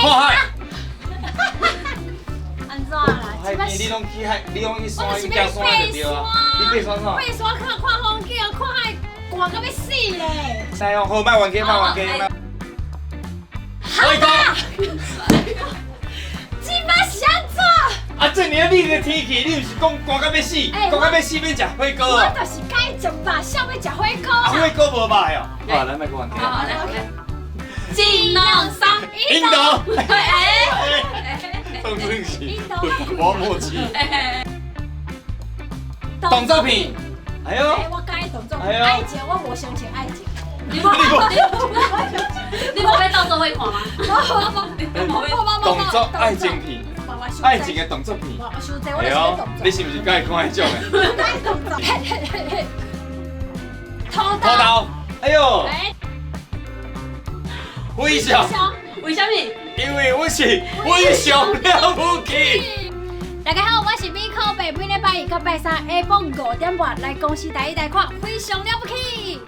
海。安怎啦？你拢去海，你拢去山，去行山就对啊。你爬山啥？爬山看风景，看海，寒到要死咧。来哦，好，卖完鸡，卖完鸡。辉哥，这摆是安怎？啊，这年你个天气，你毋是讲寒到要死，寒到要死要食火锅我啊？就是介食肉，想要食火锅啊，啊。火锅无歹哦。好，咱卖个完鸡。好，来，金龙山，印度。哎，真是印度我默契。动作片。哎呦，我介动作，哎呦爱情我无相信爱情。你无要到时候会看吗？动作爱情片，爱情的动作片。我伤济，我哎呦就是动，作。你是不是该看迄种的？我介动作，嘿嘿嘿嘿。偷偷刀。哎呦，微笑，为什么？因为我是微笑了不起。大家好，我是米可贝，每礼拜一到拜三下晡5点半来公司台一台看，非常了不起。